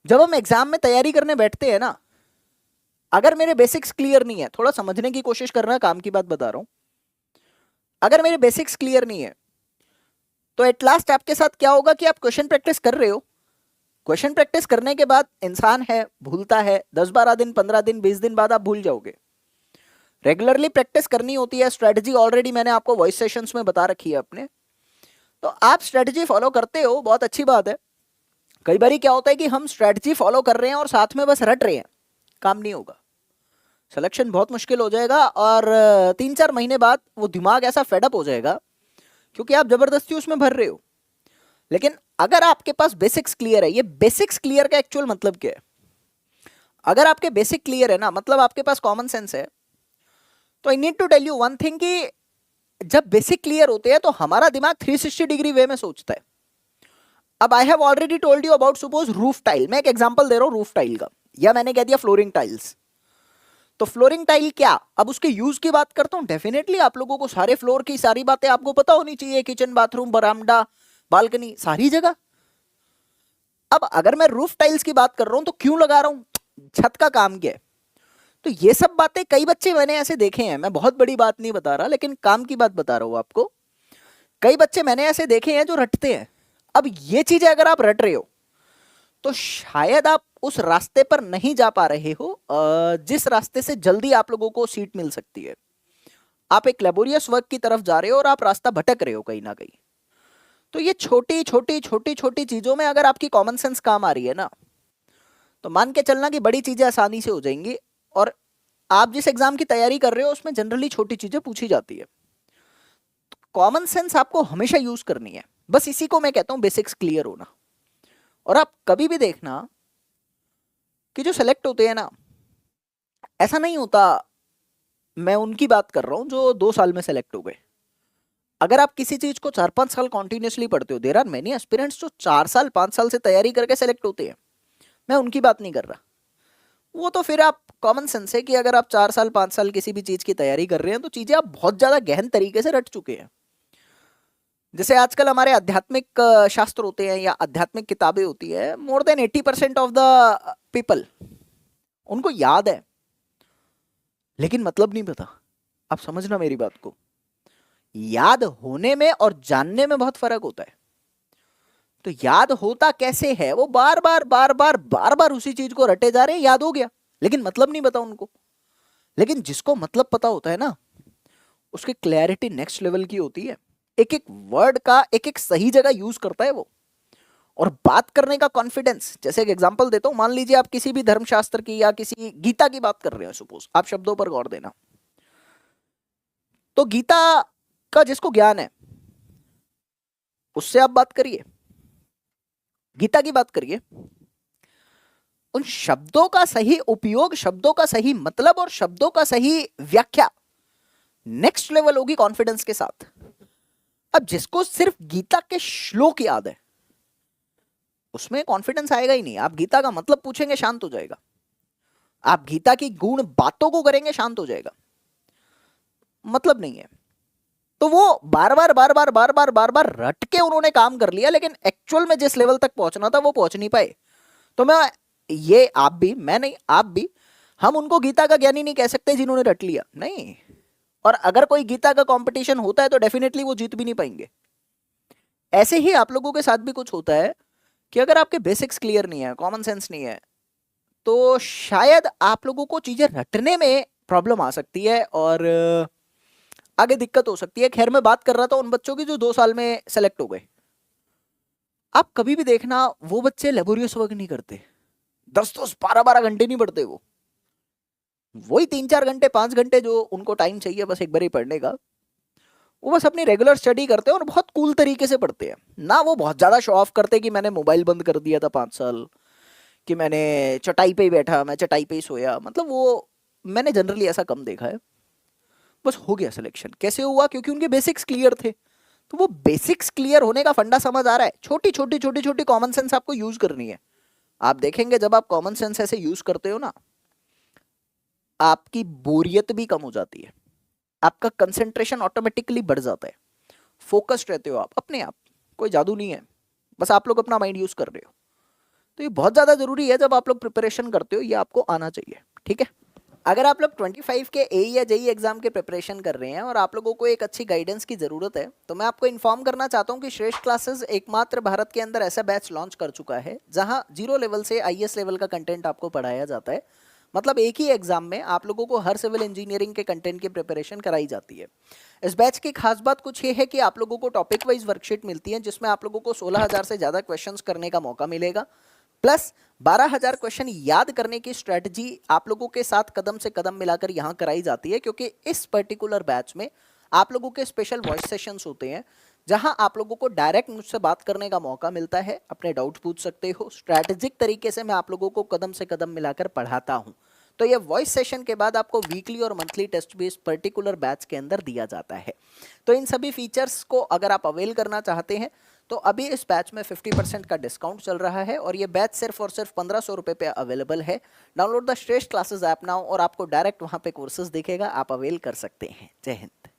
जब हम एग्जाम में तैयारी करने बैठते हैं ना, अगर मेरे बेसिक्स क्लियर नहीं है, थोड़ा समझने की कोशिश करना, काम की बात बता रहा हूं, अगर मेरे बेसिक्स क्लियर नहीं है तो एट लास्ट आपके साथ क्या होगा कि आप क्वेश्चन प्रैक्टिस कर रहे हो, क्वेश्चन प्रैक्टिस करने के बाद इंसान है, भूलता है, 10-12 दिन, 15 दिन, 20 दिन बाद आप भूल जाओगे। रेगुलरली प्रैक्टिस करनी होती है, स्ट्रेटजी ऑलरेडी मैंने आपको वॉइस सेशंस में बता रखी है अपने, तो आप स्ट्रेटजी फॉलो करते हो, बहुत अच्छी बात है। कई बार क्या होता है कि हम स्ट्रेटजी फॉलो कर रहे हैं और साथ में बस रट रहे हैं, काम नहीं होगा, सिलेक्शन बहुत मुश्किल हो जाएगा, और 3-4 महीने बाद वो दिमाग ऐसा फेडअप हो जाएगा क्योंकि आप जबरदस्ती उसमें भर रहे हो। लेकिन अगर आपके पास बेसिक्स क्लियर है, ये बेसिक्स क्लियर का एक्चुअल मतलब क्या है? अगर आपके बेसिक क्लियर है ना, मतलब आपके पास कॉमन सेंस है, तो I need to tell you one thing कि जब बेसिक क्लियर होते हैं तो हमारा दिमाग 360 डिग्री वे में सोचता है। अब I have already told you about suppose roof tile, मैं एक एग्जांपल दे रहा हूं रूफ टाइल का, या मैंने कह दिया फ्लोरिंग टाइल्स। तो फ्लोरिंग टाइल क्या, अब उसके यूज की बात करता हूं, डेफिनेटली आप लोगों को सारे फ्लोर की सारी बातें आपको पता होनी चाहिए, किचन, बाथरूम, बरामदा, बालकनी, सारी जगह। अब अगर मैं रूफ टाइल्स की बात कर रहा हूं तो क्यों लगा रहा हूं, छत का काम क्या है? तो ये सब बातें कई बच्चे मैंने ऐसे देखे हैं, मैं बहुत बड़ी बात नहीं बता रहा लेकिन काम की बात बता रहा हूं आपको। कई बच्चे मैंने ऐसे देखे हैं जो रटते हैं। अब ये चीजें अगर आप रट रहे हो तो शायद आप उस रास्ते पर नहीं जा पा रहे हो जिस रास्ते से जल्दी आप लोगों को सीट मिल सकती है। आप एक लेबोरियस वर्क की तरफ जा रहे हो और आप रास्ता भटक रहे हो कहीं ना कहीं। तो ये छोटी छोटी छोटी छोटी चीजों में अगर आपकी कॉमन सेंस काम आ रही है ना, तो मान के चलना कि बड़ी चीजें आसानी से हो जाएंगी। और आप जिस एग्जाम की तैयारी कर रहे हो उसमें जनरली छोटी चीजें पूछी जाती है। कॉमन सेंस आपको हमेशा यूज करनी है, बस इसी को मैं कहता हूं बेसिक्स क्लियर होना। और आप कभी भी देखना कि जो सेलेक्ट होते हैं ना, ऐसा नहीं होता, मैं उनकी बात कर रहा हूं जो 2 साल में सेलेक्ट हो गए। अगर आप किसी चीज को 4-5 साल कॉन्टिन्यूसली पढ़ते हो, देर आर मेनी एस्पिरेंट्स जो 4 साल 5 साल से तैयारी करके सेलेक्ट होते हैं, मैं उनकी बात नहीं कर रहा। वो तो फिर आप कॉमन सेंस है कि अगर आप 4 साल 5 साल किसी भी चीज की तैयारी कर रहे हैं तो चीजें आप बहुत ज्यादा गहन तरीके से रट चुके हैं। जैसे आजकल हमारे आध्यात्मिक शास्त्र होते हैं या आध्यात्मिक किताबें होती है, more than 80% of the people उनको याद है लेकिन मतलब नहीं पता। आप समझना मेरी बात को, याद होने में और जानने में बहुत फर्क होता है। तो याद होता कैसे है, वो बार बार बार बार बार बार उसी चीज को रटे जा रहे हैं, याद हो गया लेकिन मतलब नहीं पता उनको। लेकिन जिसको मतलब पता होता है ना, उसकी क्लैरिटी नेक्स्ट लेवल की होती है, एक एक वर्ड का एक एक सही जगह यूज करता है वो। और बात करने का कॉन्फिडेंस, जैसे एक एग्जांपल देता हूं, मान लीजिए आप किसी भी धर्मशास्त्र की या किसी गीता की बात कर रहे हो, सपोज, आप शब्दों पर गौर देना। तो गीता का जिसको ज्ञान है उससे आप बात करिए, गीता की बात करिए, उन शब्दों का सही उपयोग, शब्दों का सही मतलब और शब्दों का सही व्याख्या नेक्स्ट लेवल होगी कॉन्फिडेंस के साथ। अब जिसको सिर्फ गीता के श्लोक याद है उसमें कॉन्फिडेंस आएगा ही नहीं। आप गीता का मतलब पूछेंगे शांत हो जाएगा, आप गीता की गुण बातों को करेंगे शांत हो जाएगा, मतलब नहीं है। तो वो बार बार बार बार बार बार बार बार रट के उन्होंने काम कर लिया लेकिन एक्चुअल में जिस लेवल तक पहुंचना था वो पहुंच नहीं पाए। तो मैं, ये आप भी, मैं नहीं, आप भी, हम उनको गीता का ज्ञानी नहीं कह सकते जिन्होंने रट लिया, नहीं। और अगर कोई गीता का कंपटीशन होता है तो डेफिनेटली वो जीत भी नहीं पाएंगे। ऐसे ही आप लोगों के साथ भी कुछ होता है कि अगर आपके बेसिक्स क्लियर नहीं है, कॉमन सेंस नहीं है, तो शायद आप लोगों को चीजें रटने में प्रॉब्लम आ सकती है और आगे दिक्कत हो सकती है। खैर, मैं बात कर रहा था उन बच्चों की जो 2 साल में सेलेक्ट हो गए। आप कभी भी देखना वो बच्चे लेबोरियस वर्क नहीं करते, 10-10 12-12 घंटे नहीं पढ़ते वो, वही 3-4 घंटे 5 घंटे जो उनको टाइम चाहिए बस एक बार ही पढ़ने का, वो बस अपनी रेगुलर स्टडी करते हैं और बहुत कूल तरीके से पढ़ते हैं ना। वो बहुत ज्यादा शो ऑफ करते हैं कि मैंने मोबाइल बंद कर दिया था 5 साल, कि मैंने चटाई पे ही बैठा, मैं चटाई पे ही सोया, मतलब वो मैंने जनरली ऐसा कम देखा है। बस हो गया सिलेक्शन, कैसे हुआ? क्योंकि उनके बेसिक्स क्लियर थे। तो वो बेसिक्स क्लियर होने का फंडा समझ आ रहा है, छोटी छोटी छोटी छोटी कॉमन सेंस आपको यूज करनी है। आप देखेंगे जब आप कॉमन सेंस ऐसे यूज करते हो ना, आपकी बोरियत भी कम हो जाती है, आपका कंसंट्रेशन ऑटोमेटिकली बढ़ जाता है, फोकस्ड रहते हो आप अपने आप। कोई जादू नहीं है, बस आप लोग अपना माइंड यूज कर रहे हो। तो ये बहुत ज़्यादा ज़रूरी है, जब आप लोग प्रिपरेशन करते हो ये आपको आना चाहिए, ठीक है। अगर आप लोग 25 के ए या जेई एग्जाम के प्रिपरेशन कर रहे हैं और आप लोगों को एक अच्छी गाइडेंस की ज़रूरत है, तो मैं आपको इन्फॉर्म करना चाहता हूं कि श्रेष्ठ क्लासेस एकमात्र भारत के अंदर ऐसा बैच लॉन्च कर चुका है जहां जीरो लेवल से आईएएस लेवल का कंटेंट आपको पढ़ाया जाता है। मतलब एक ही एग्जाम में आप लोगों को हर सिविल इंजीनियरिंग के कंटेंट की प्रिपरेशन कराई जाती है। इस बैच की खास बात कुछ ये है कि आप लोगों को टॉपिक वाइज वर्कशीट मिलती है, जिसमें आप लोगों को 16,000 से ज़्यादा क्वेश्चंस करने का मौका मिलेगा, प्लस 12,000 क्वेश्चन याद करने की स्ट्रेटजी आप लोगों के साथ कदम से कदम मिलाकर यहां कराई जाती है। क्योंकि इस पर्टिकुलर बैच में आप लोगों के स्पेशल वॉइस सेशंस होते हैं, जहां आप लोगों को डायरेक्ट मुझसे बात करने का मौका मिलता है, अपने डाउट पूछ सकते हो, स्ट्रैटेजिक तरीके से मैं आप लोगों को कदम से कदम मिलाकर पढ़ाता हूं। तो ये वॉइस सेशन के बाद आपको वीकली और मंथली टेस्ट भी इस पर्टिकुलर बैच के अंदर दिया जाता है। तो इन सभी फीचर्स को अगर आप अवेल करना चाहते हैं तो अभी इस बैच में 50% का डिस्काउंट चल रहा है और ये बैच सिर्फ और सिर्फ 1500 रुपये पे अवेलेबल है। डाउनलोड द श्रेष्ठ क्लासेस ऐप नाउ और आपको डायरेक्ट वहां पे कोर्सेज दिखेगा, आप अवेल कर सकते हैं। जय हिंद।